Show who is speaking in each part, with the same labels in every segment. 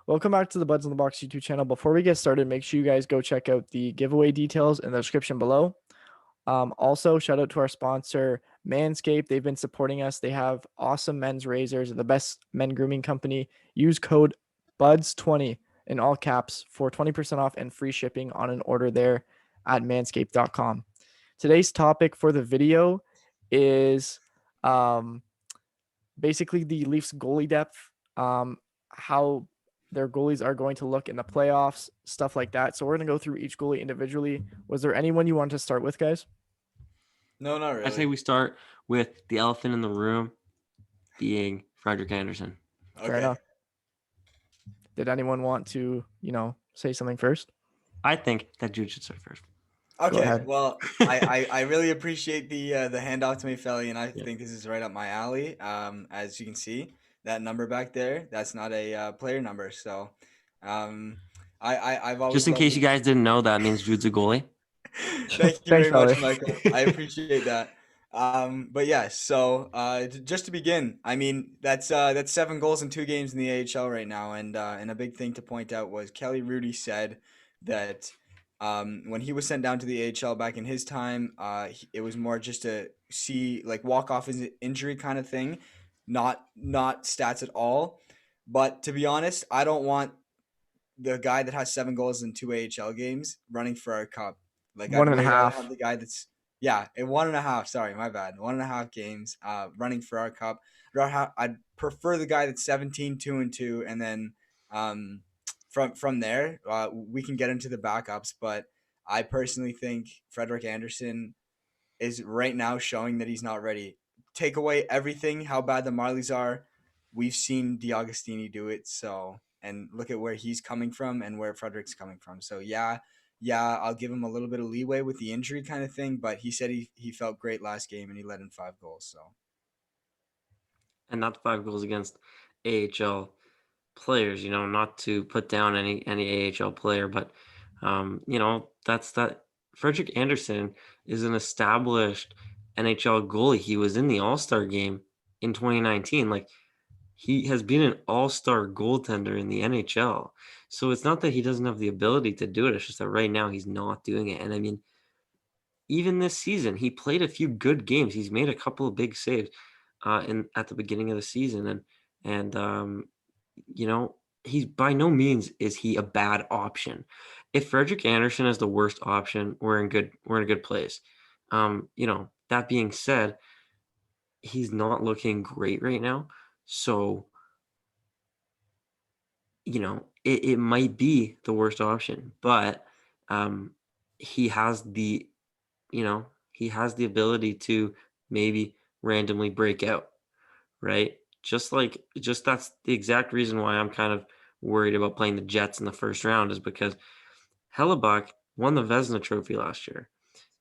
Speaker 1: Welcome back to the Buds in the Box YouTube channel. Before we get started, make sure you guys go check out the giveaway details in the description below. Also, shout out to our sponsor, Manscaped. They've been supporting us. They have awesome men's razors, the best men grooming company. Use code BUDS20 in all caps for 20% off and free shipping on an order there at manscaped.com. Today's topic for the video is basically the Leafs goalie depth, how their goalies are going to look in the playoffs, stuff like that. So we're going to go through each goalie individually. Was there anyone you wanted to start with, guys?
Speaker 2: No, not
Speaker 3: I say
Speaker 2: really.
Speaker 3: we start with the elephant in the room being Frederik Andersen.
Speaker 1: Fair
Speaker 2: Okay.
Speaker 1: enough. Did anyone want to, say something first?
Speaker 3: I think that Jude should start first.
Speaker 2: Okay.
Speaker 1: ahead.
Speaker 2: Well, I really appreciate the handoff to me, Felly, and I
Speaker 3: Yeah.
Speaker 2: think this is right up my alley. As you can see, that number back there, that's not a player number. So, I've always
Speaker 3: Just in
Speaker 2: loved
Speaker 3: case you guys didn't know, that means Jude's a goalie.
Speaker 2: Thank you
Speaker 1: Thanks,
Speaker 2: very much,
Speaker 1: Felly.
Speaker 2: Michael. I appreciate that. But yeah, so just to begin, I mean that's 7 goals in 2 games in the AHL right now, and a big thing to point out was Kelly Rudy said that when he was sent down to the AHL back in his time, it was more just to see like walk off his injury kind of thing, not stats at all. But to be honest, I don't want the guy that has 7 goals in 2 AHL games running for our cup. Like
Speaker 1: One
Speaker 2: I'd
Speaker 1: and a
Speaker 2: way rather
Speaker 1: half.
Speaker 2: have the guy that's in 1.5. Sorry, my bad. 1.5 games running for our cup. I'd prefer the guy that's 17, 2-2, and then from there we can get into the backups. But I personally think Frederik Andersen is right now showing that he's not ready. Take away everything, how bad the Marlies are. We've seen DiAgostini do it, so and look at where he's coming from and where Frederik's coming from. So yeah, I'll give him a little bit of leeway with the injury kind of thing, but he said he felt great last game and he let in 5 goals. So
Speaker 3: And not the 5 goals against AHL players, not to put down any AHL player, but that's that Frederik Andersen is an established NHL goalie. He was in the All-Star game in 2019. Like, he has been an all-star goaltender in the NHL. So it's not that he doesn't have the ability to do it. It's just that right now he's not doing it. And I mean, even this season, he played a few good games. He's made a couple of big saves at the beginning of the season. And he's by no means is he a bad option. If Frederik Andersen is the worst option, we're in a good place. That being said, he's not looking great right now. So it might be the worst option, but he has the he has the ability to maybe randomly break out, right? Just that's the exact reason why I'm kind of worried about playing the Jets in the first round, is because Hellebuck won the Vezina Trophy last year.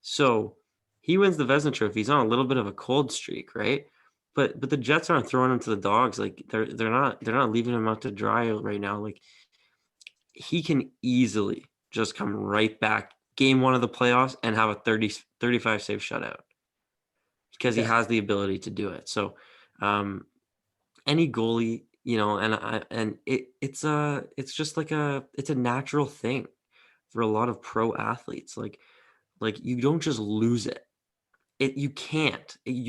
Speaker 3: So he wins the Vezina Trophy. He's on a little bit of a cold streak, right? But the Jets aren't throwing him to the dogs. Like they're not leaving him out to dry right now. Like, he can easily just come right back game one of the playoffs and have a 35 save shutout because he has the ability to do it. So any goalie, it's just like it's a natural thing for a lot of pro athletes. Like you don't just lose it. You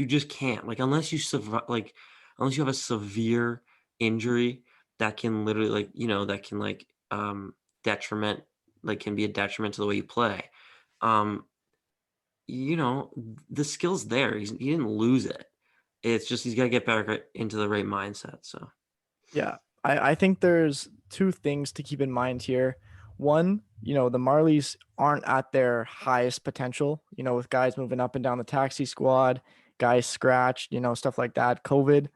Speaker 3: just can't, like, unless you have a severe injury that can literally, that can detriment, can be a detriment to the way you play. The skill's there. He didn't lose it. It's just he's got to get back into the right mindset. So
Speaker 1: Yeah, I think there's two things to keep in mind here. One, the Marlies aren't at their highest potential, with guys moving up and down the taxi squad, guys scratched, stuff like that, COVID.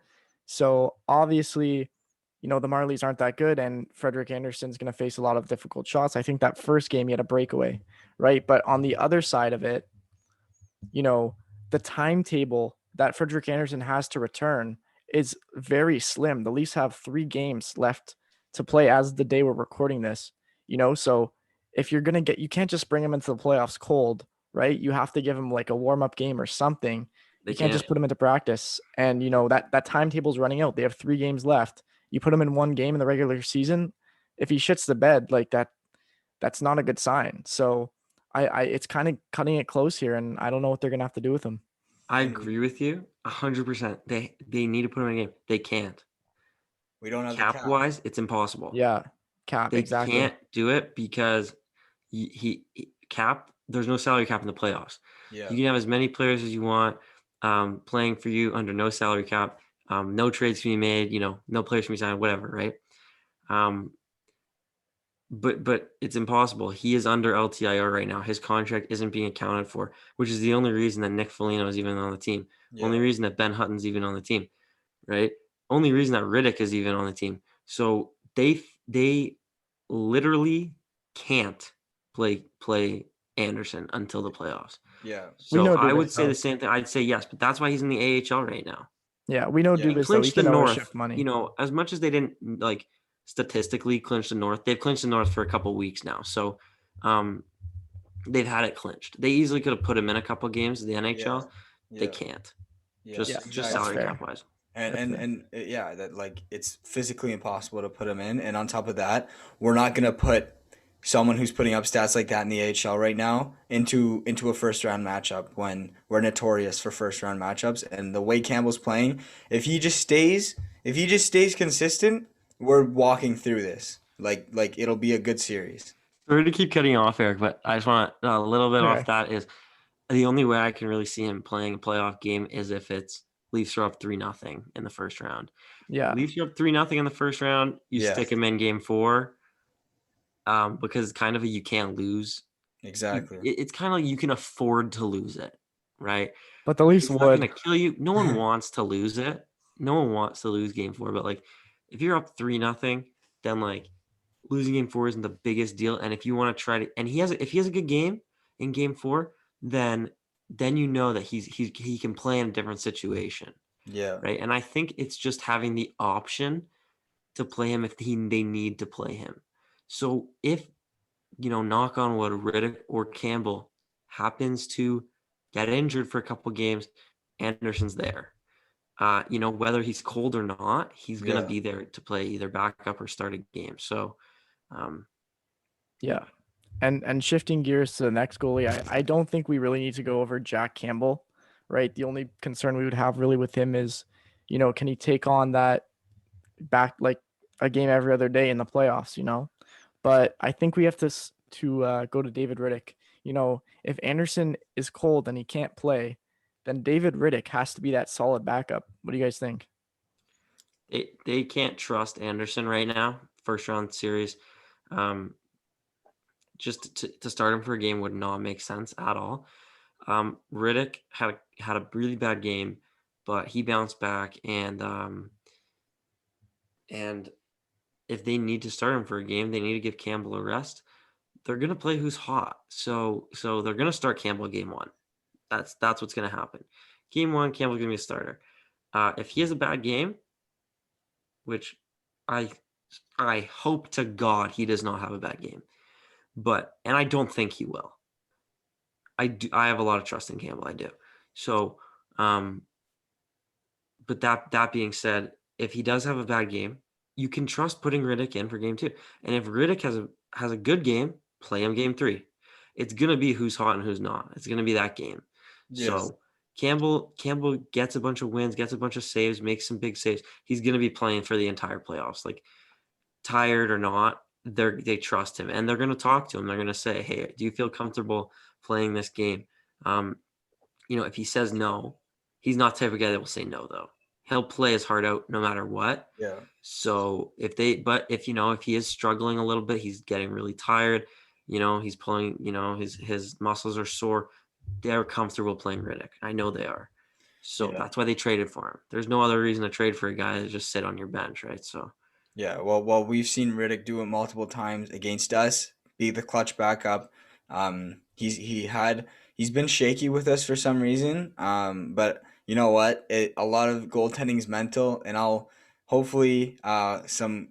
Speaker 1: So obviously, the Marlies aren't that good, and Frederik Andersen's going to face a lot of difficult shots. I think that first game he had a breakaway, right? But on the other side of it, the timetable that Frederik Andersen has to return is very slim. The Leafs have 3 games left to play as the day we're recording this, so if you're going to you can't just bring him into the playoffs cold, right? You have to give him like a warm-up game or something. You can't just put him into practice. And, that timetable's running out. They have 3 games left. You put him in one game in the regular season, if he shits the bed like that, that's not a good sign. So it's kind of cutting it close here, and I don't know what they're gonna have to do with him.
Speaker 3: I
Speaker 2: And
Speaker 3: agree with you 100%. They need to put him in a game. They can't.
Speaker 2: we don't have the
Speaker 3: Cap
Speaker 2: cap.
Speaker 3: wise, it's impossible.
Speaker 1: Yeah, Cap,
Speaker 3: They
Speaker 1: exactly.
Speaker 3: can't do it because cap. There's no salary cap in the playoffs.
Speaker 2: Yeah.
Speaker 3: You can have as many players as you want playing for you under no salary cap. No trades can be made. No players can be signed. Whatever, right? Um, but it's impossible. He is under LTIR right now. His contract isn't being accounted for, which is the only reason that Nick Foligno is even on the team.
Speaker 2: Yeah.
Speaker 3: Only reason that Ben Hutton's even on the team, right? Only reason that Rittich is even on the team. So they literally can't play Andersen until the playoffs.
Speaker 2: Yeah.
Speaker 1: We
Speaker 3: So
Speaker 1: know
Speaker 3: I would
Speaker 1: Dubas,
Speaker 3: say
Speaker 1: though.
Speaker 3: the same thing. I'd say yes, but that's why he's in the AHL right now.
Speaker 1: Yeah, we know
Speaker 2: Yeah.
Speaker 3: They
Speaker 1: Dubas, though. He
Speaker 3: clinched the
Speaker 1: can always
Speaker 3: North.
Speaker 1: shift money.
Speaker 3: As much as they didn't statistically clinch the North, they've clinched the North for a couple weeks now. So they've had it clinched. They easily could have put him in a couple games in the NHL.
Speaker 2: Yeah.
Speaker 3: They can't.
Speaker 2: Yeah.
Speaker 3: Just
Speaker 1: Yeah,
Speaker 3: just
Speaker 1: that's
Speaker 3: salary
Speaker 1: fair.
Speaker 3: cap wise.
Speaker 2: And
Speaker 1: That's
Speaker 2: and
Speaker 1: fair.
Speaker 2: and yeah, that like it's physically impossible to put him in. And on top of that, we're not gonna put someone who's putting up stats like that in the AHL right now into a first round matchup when we're notorious for first round matchups. And the way Campbell's playing, if he just stays consistent, we're walking through this. Like it'll be a good series.
Speaker 3: Sorry to keep cutting you off, Eric, but I just want a little bit off
Speaker 1: Okay.
Speaker 3: that is the only way I can really see him playing a playoff game is if it's Leafs are up 3-0 in the first round.
Speaker 1: Yeah.
Speaker 3: Leafs are up 3-0 in the first round. You
Speaker 2: Yeah.
Speaker 3: stick him in game 4 because it's kind of a you can't lose.
Speaker 2: Exactly.
Speaker 3: It's kind of like you can afford to lose it, right?
Speaker 1: But the Leafs
Speaker 3: It's not going
Speaker 1: would.
Speaker 3: to kill you. No one wants to lose it. No one wants to lose game 4, but like if you're up 3-0, then like losing game 4 isn't the biggest deal. And if you want to try to, and if he has a good game in game 4, then you know that he can play in a different situation,
Speaker 2: Yeah.
Speaker 3: right? And I think it's just having the option to play him if they need to play him. So if knock on wood, Rittich or Campbell happens to get injured for a couple games, Andersen's there. Whether he's cold or not, he's gonna
Speaker 2: Yeah.
Speaker 3: be there to play either backup or start a game. So,
Speaker 1: Yeah. And shifting gears to the next goalie, I don't think we really need to go over Jack Campbell, right? The only concern we would have really with him is, can he take on that back like a game every other day in the playoffs? But I think we have to go to David Rittich. If Andersen is cold and he can't play, then David Rittich has to be that solid backup. What do you guys think?
Speaker 3: they can't trust Andersen right now. First round series, just to start him for a game would not make sense at all. Rittich had a really bad game, but he bounced back, and if they need to start him for a game, they need to give Campbell a rest. They're gonna play who's hot, so they're gonna start Campbell game 1. That's what's gonna happen. Game 1, Campbell's gonna be a starter. If he has a bad game, which I hope to God he does not have a bad game, and I don't think he will. I have a lot of trust in Campbell. I do. So, but that being said, if he does have a bad game, you can trust putting Rittich in for game 2. And if Rittich has a good game, play him game 3. It's gonna be who's hot and who's not. It's gonna be that game.
Speaker 2: Yes.
Speaker 3: So Campbell gets a bunch of wins, gets a bunch of saves, makes some big saves. He's gonna be playing for the entire playoffs. Like tired or not, they trust him and they're gonna talk to him. They're gonna say, "Hey, do you feel comfortable playing this game?" If he says no, he's not the type of guy that will say no though. He'll play his heart out no matter what.
Speaker 2: Yeah.
Speaker 3: So if he is struggling a little bit, he's getting really tired, he's pulling, his muscles are sore, they're comfortable playing Rittich. I know they are. So that's why they traded for him. There's no other reason to trade for a guy to just sit on your bench, right? So
Speaker 2: Yeah, well, we've seen Rittich do it multiple times against us, be the clutch backup. He's been shaky with us for some reason. But you know what? A lot of goaltending is mental, and I'll hopefully some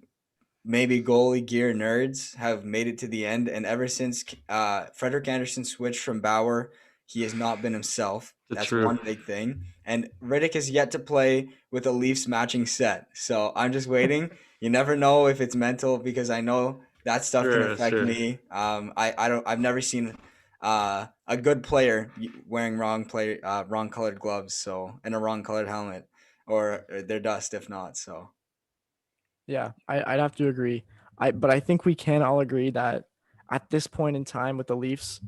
Speaker 2: maybe goalie gear nerds have made it to the end. And ever since Frederik Andersen switched from Bauer, he has not been himself. That's
Speaker 3: True.
Speaker 2: one big thing. And Rittich has yet to play with a Leafs matching set. So I'm just waiting. You never know if it's mental, because I know that stuff can affect me. I've never seen a good player wearing wrong colored gloves, so, and a wrong colored helmet, or their dust if not. So
Speaker 1: Yeah, I'd have to agree. But I think we can all agree that at this point in time with the Leafs,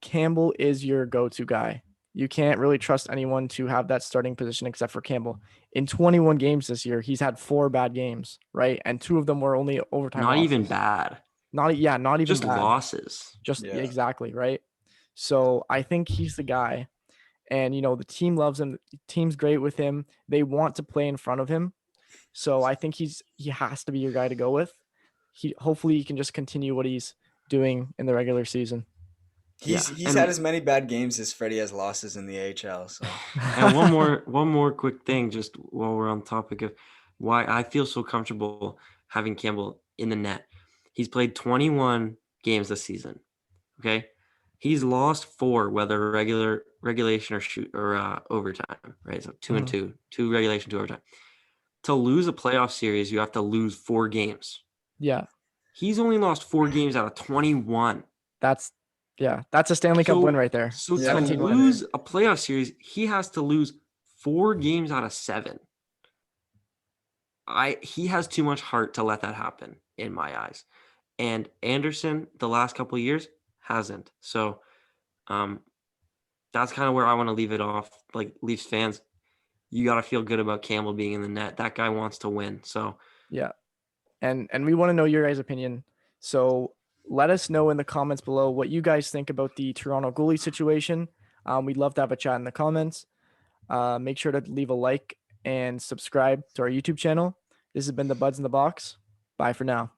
Speaker 1: Campbell is your go-to guy. You can't really trust anyone to have that starting position except for Campbell. In 21 games this year, he's had 4 bad games, right? And 2 of them were only overtime
Speaker 3: Not
Speaker 1: losses.
Speaker 3: even bad.
Speaker 1: Not even
Speaker 3: Just
Speaker 1: bad.
Speaker 3: losses.
Speaker 1: Just
Speaker 2: Yeah.
Speaker 1: exactly, right? So I think he's the guy. And the team loves him. The team's great with him. They want to play in front of him. So I think he has to be your guy to go with. Hopefully he can just continue what he's doing in the regular season.
Speaker 2: he's had as many bad games as Freddie has losses in the AHL. So
Speaker 3: And one more quick thing, just while we're on the topic of why I feel so comfortable having Campbell in the net. He's played 21 games this season. Okay. He's lost 4, whether regulation or overtime, right? So 2 and 2 regulation, 2 overtime. To lose a playoff series, you have to lose 4 games.
Speaker 1: Yeah.
Speaker 3: He's only lost 4 games out of 21.
Speaker 1: That's a Stanley Cup win right there.
Speaker 3: So to
Speaker 1: 17
Speaker 3: lose a playoff series, he has to lose 4 games out of 7. He has too much heart to let that happen in my eyes. And Andersen, the last couple of years, hasn't. So that's kind of where I want to leave it off. Like, Leafs fans, you got to feel good about Campbell being in the net. That guy wants to win. So
Speaker 1: yeah. And we want to know your guys' opinion. So let us know in the comments below what you guys think about the Toronto goalie situation. We'd love to have a chat in the comments. Make sure to leave a like and subscribe to our YouTube channel. This has been the Buds in the Box. Bye for now.